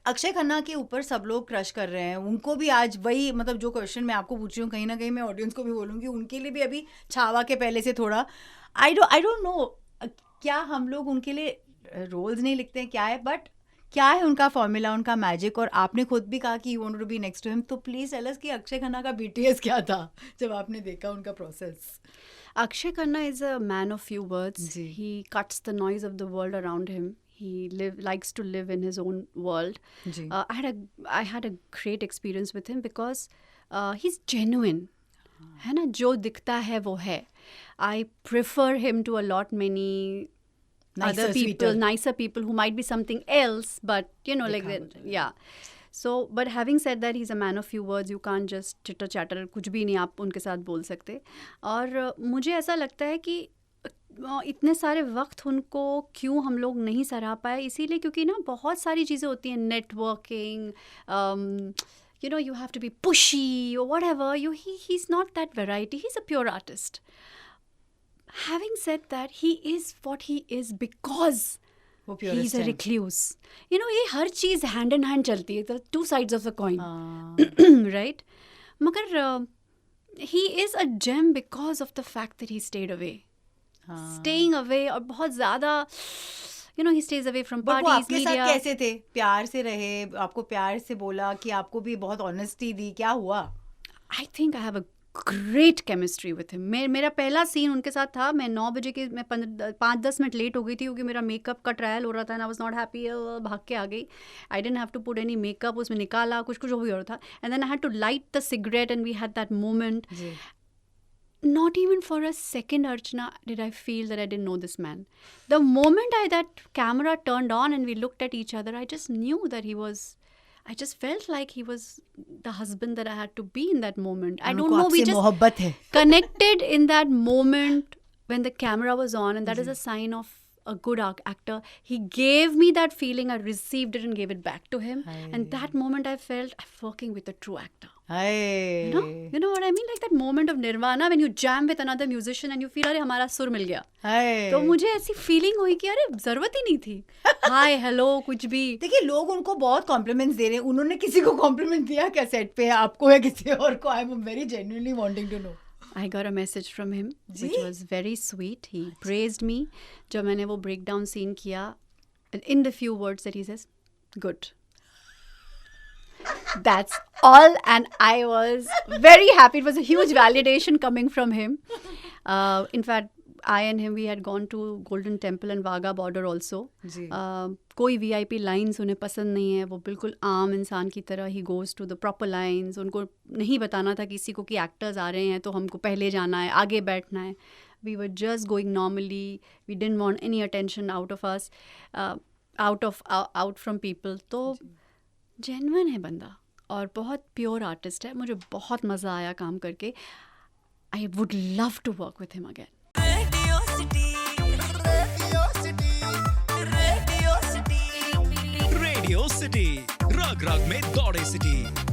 अक्षय खन्ना के ऊपर सब लोग क्रश कर रहे हैं, उनको भी आज वही, मतलब जो क्वेश्चन मैं आपको पूछ रही हूँ कहीं ना कहीं मैं ऑडियंस को भी बोलूँगी, उनके लिए भी अभी छावा के पहले से थोड़ा आई डोंट नो क्या हम लोग उनके लिए रोल्स नहीं लिखते हैं क्या है, बट क्या है उनका फॉर्मूला, उनका मैजिक। और आपने खुद भी कहा कि you want to be next to him, तो प्लीज टेल अस कि अक्षय खन्ना का BTS क्या था जब आपने देखा उनका process. Akshay Khanna is a man of few words. जी. He cuts the noise of the world around him. He likes to live in his own world. जी. I had a great experience with him because he's genuine. है ना, जो दिखता है वो है. I prefer him to a lot many Nicer, other people, sweeter. nicer people who might be something else, but you know, like that, yeah. So, but having said that, he's a man of few words. You can't just chitter chatter, कुछ भी नहीं आप उनके साथ बोल सकते. और मुझे ऐसा लगता है कि इतने सारे वक्त उनको क्यों हम लोग नहीं सराह पाए, इसीलिए क्योंकि ना बहुत सारी चीज़ें होती हैं, networking, you know, you have to be pushy or whatever. He's not that variety. He's a pure artist. Having said that, he is what he is because he is a recluse. You know, ये हर चीज़ hand in hand चलती है, the two sides of the coin, right? मगर he is a gem because of the fact that he stayed away. Staying away और बहुत ज़्यादा, you know, he stays away from parties, वो आपके media. साथ कैसे थे? प्यार से रहे, आपको प्यार से बोला कि आपको भी बहुत ऑनेस्टी दी, क्या हुआ? I think I have a great chemistry with him. मेरा पहला सीन उनके साथ था, मैं 9 बजे के, मैं 5-10 मिनट लेट हो गई थी क्योंकि मेरा मेकअप का ट्रायल हो रहा था, and I was not happy, भाग के आ गई. I didn't have to put any makeup, उसमें निकाला, कुछ हो भी हो रहा था, and then I had to light the cigarette and we had that moment. Not even for a second, Archana, did I feel that I didn't know this man. The moment that camera turned on and we looked at each other, I just knew that I just felt like he was the husband that I had to be in that moment. I don't know, we just connected in that moment when the camera was on, and that is a sign of a good actor. He gave me that feeling, I received it and gave it back to him. And that moment I felt I'm working with a true actor. You know what I mean? Like that moment of nirvana when you jam with another musician and you feel अरे हमारा सुर मिल गया. तो मुझे ऐसी feeling हुई कि अरे जरूरत ही नहीं थी. हाय हेलो कुछ भी. देखिए लोग उनको बहुत कॉम्प्लीमेंट्स दे रहे हैं, उन्होंने किसी को कॉम्प्लीमेंट दिया क्या सेट पे, आपको या किसी और को? I am very genuinely wanting to know. I got a message from him which was very sweet. He praised me. जब मैंने वो breakdown scene किया, in the few words that he says, good. That's all, and I was very happy. It was a huge validation coming from him. In fact, I and him, we had gone to Golden Temple and Wagah border also. कोई VIP lines उन्हें पसंद नहीं है, वो बिल्कुल आम इंसान की तरह he goes to the proper lines. उनको नहीं बताना था किसी को कि actors आ रहे हैं तो हमको पहले जाना है, आगे बैठना है. We were just going normally. We didn't want any attention out of us, out from people. तो genuine है बंदा और बहुत pure artist है. मुझे बहुत मज़ा आया काम करके. I would love to work with him again. Radio city रग रग में दौड़े सिटी.